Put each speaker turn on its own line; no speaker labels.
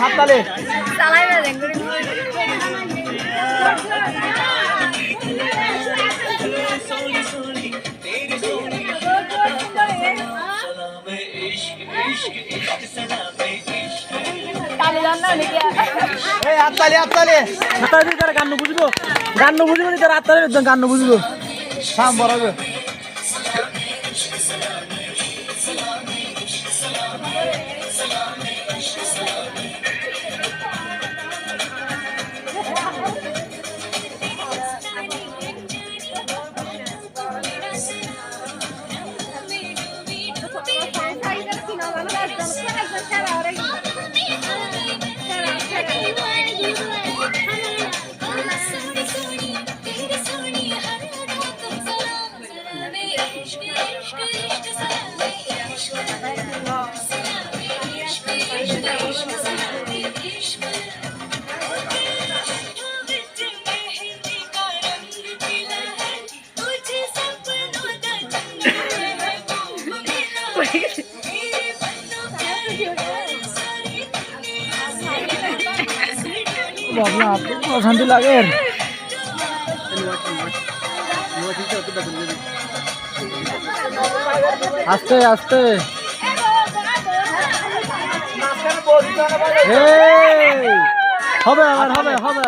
হাত তালে
চালাই বেড়ে
গান বুঝবো রাত গান বুঝবো সাম বড় শান্তি লাগে আস্তে আস্তে হবে আবার হবে হবে